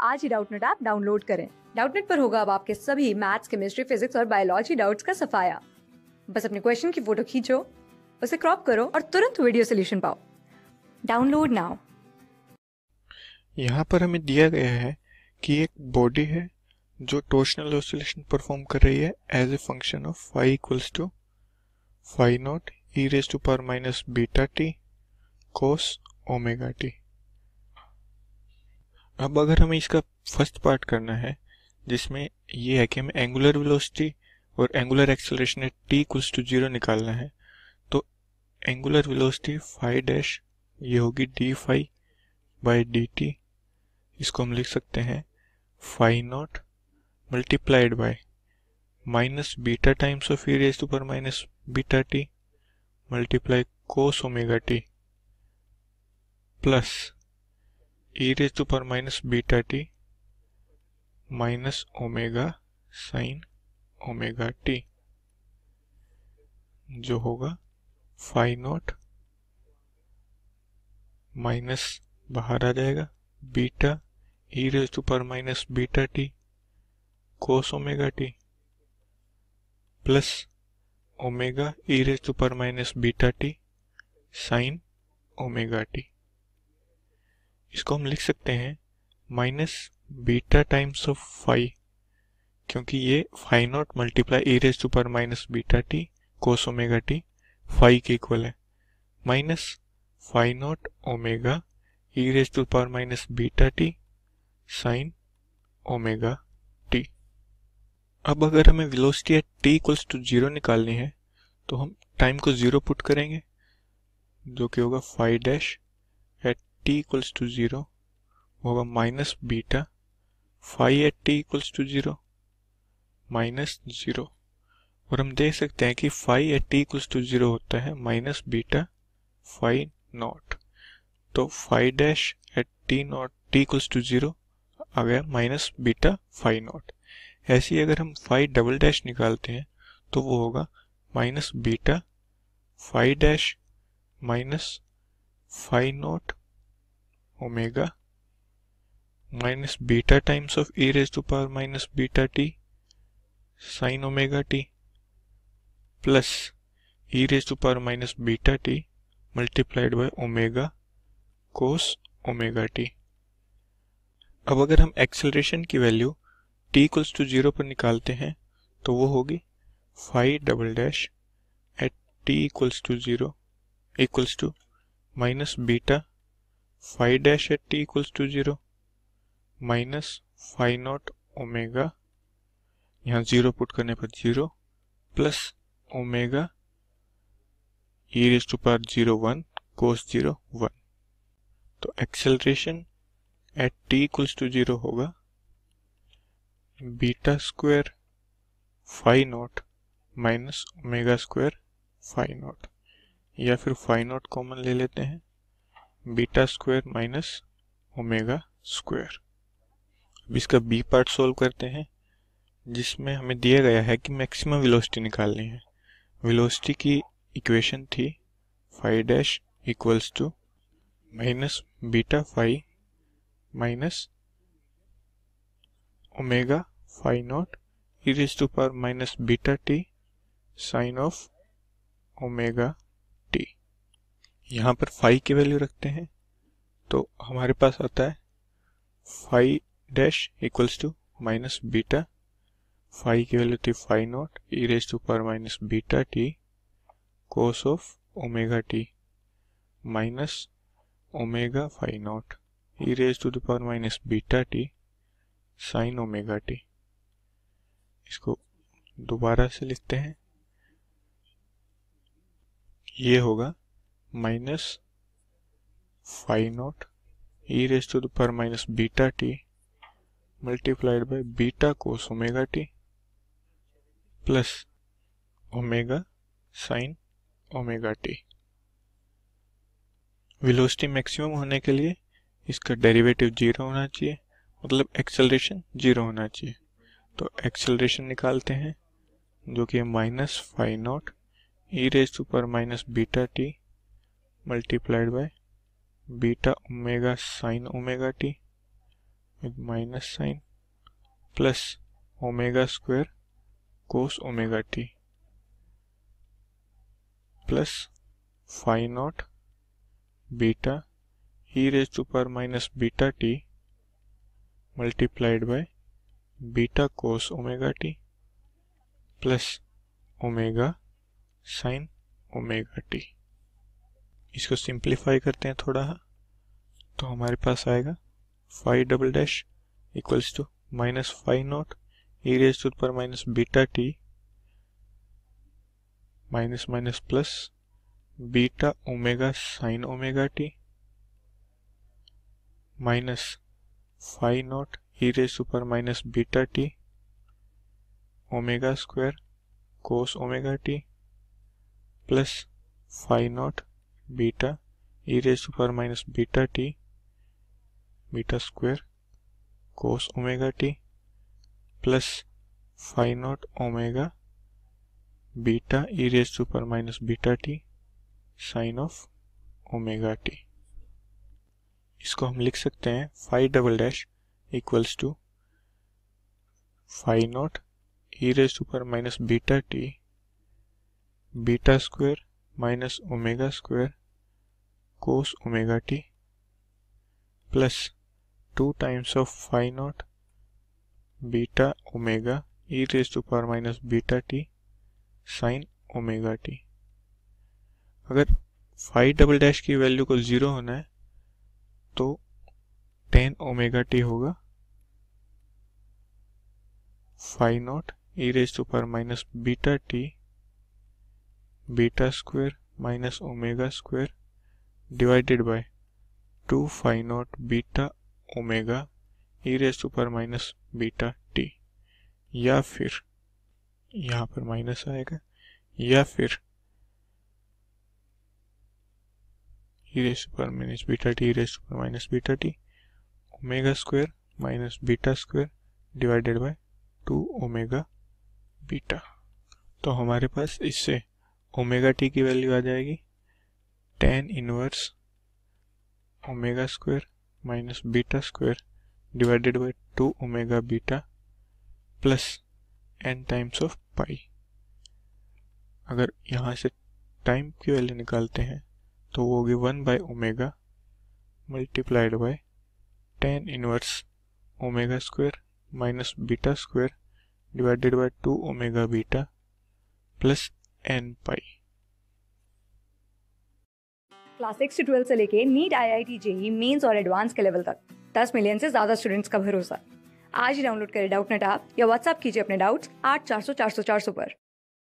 आज ही Doubtnut app download करें। Doubtnut पर होगा अब आपके सभी मैथ्स, केमिस्ट्री, फिजिक्स और बायोलॉजी डाउट्स का सफाया। बस अपने क्वेश्चन की फोटो खींचो, उसे क्रॉप करो और तुरंत वीडियो सोल्यूशन पाओ। Download now. यहाँ पर हमें दिया गया है कि एक बॉडी है जो टॉर्शनल ऑसिलेशन परफॉर्म कर रही है as a function of phi equals to phi not e raise to power minus beta t cos omega t. अब अगर हमें इसका फर्स्ट पार्ट करना है जिसमें ये है कि हमें एंगुलर वेलोसिटी और angular acceleration at t equals to 0 निकालना है, तो एंगुलर वेलोसिटी फाई डैश ये होगी d phi by d t. इसको हम लिख सकते हैं phi not multiplied by minus beta times of e raise to power minus beta t multiply cos omega t plus e raise to power minus beta t minus omega sine omega t, जो होगा phi not minus बाहर आ जाएगा beta e raise to power minus beta t cos omega t plus omega e raise to power minus beta t sine omega t. इसको हम लिख सकते हैं minus beta times of phi, क्योंकि ये phi not multiply e raise to power minus beta t cos omega t phi के equal है, minus phi not omega e raise to power minus beta t sine omega t. अब अगर हमें velocity at t equals to 0 निकालनी है तो हम time को 0 पुट करेंगे, जो कि होगा phi dash at t equals to 0 होगा minus beta phi at t equals to 0 minus 0। और हम देख सकते हैं कि phi at t equals to 0 होता है माइनस बीटा फाई नॉट, तो phi dash at t not t equals to 0 आ गया माइनस बीटा फाई नॉट। ऐसे ही अगर हम फाई डबल डैश निकालते हैं तो वो होगा minus beta phi dash minus phi not omega minus beta times of e raise to power minus beta t sine omega t plus e raise to power minus beta t multiplied by omega cos omega t. अब अगर हम acceleration की value t equals to 0 पर निकालते हैं तो वो होगी phi double dash at t equals to 0 equals to minus beta phi dash at t equals to 0 minus phi not omega, यहाँ 0 पुट करने पर 0 plus omega e raise to power 0 1 cos 0 1। तो acceleration at t equals to 0 होगा beta square phi not minus omega square phi not, या फिर फाई नॉट common ले लेते हैं beta square minus omega square. अब इसका बी पार्ट सोल्व करते हैं जिसमें हमें दिया गया है कि मैक्सिमम वेलोसिटी निकालनी है। वेलोसिटी की इक्वेशन थी phi dash equals to minus beta phi minus omega phi not e raise to power minus beta t sine of omega t. यहाँ पर फाई की वैल्यू रखते हैं तो हमारे पास आता है phi dash equals to minus beta, phi की वैल्यू थी phi not e raise to power minus beta t cos of omega t minus omega phi not e raise to the power minus beta t sine omega t. इसको दोबारा से लिखते हैं, ये होगा minus phi not e raise to the power minus beta t multiplied by beta cos omega t plus omega sine omega T. Velocity maximum होने के लिए इसका डेरिवेटिव 0 होना चाहिए, मतलब एक्सेलरेशन 0 होना चाहिए। तो एक्सेलरेशन निकालते हैं जो कि है minus phi not e raise to power minus beta t multiplied by beta omega sine omega t with minus sign plus omega square cos omega t plus phi naught beta e raised to power minus beta t multiplied by beta cos omega t plus omega sine omega t. इसको simplify करते हैं थोड़ा, तो हमारे पास आएगा phi double dash equals to minus phi not e raise to पर minus beta t minus minus plus beta omega sine omega t minus phi not e raise to पर minus beta t omega square cos omega t plus phi not beta e raise to power minus beta t beta square cos omega t plus phi not omega beta e raise to power minus beta t sine of omega t. इसको हम लिख सकते हैं phi double dash equals to phi not e raise to power minus beta t beta square minus omega square cos omega t plus 2 times of phi not beta omega e raise to power minus beta t sine omega t. अगर phi double dash की value को 0 होना है तो tan omega t होगा phi not e raise to power minus beta t beta square minus omega square divided by 2 phi not beta omega e raise to power minus beta t, या फिर यहाँ पर minus आएगा, या फिर e raise to power minus beta t e raise to power minus beta t omega square minus beta square divided by 2 omega beta. तो हमारे पास इससे ओमेगा टी की वैल्यू आ जाएगी tan inverse omega square minus beta square divided by 2 omega beta plus n times of pi. अगर यहाँ से time की वैल्यू निकालते हैं तो वो होगी 1 by omega multiplied by tan inverse omega square minus beta square divided by 2 omega beta plus n pi. Class 6 से 12 से लेके नीट IIT JEE मेंस और एडवांस के लेवल तक 10 मिलियन से ज्यादा स्टूडेंट्स का भरोसा। आज ही डाउनलोड करें डाउटनेट ऐप या व्हाट्सएप कीजिए अपने डाउट्स 8400 400 400 पर।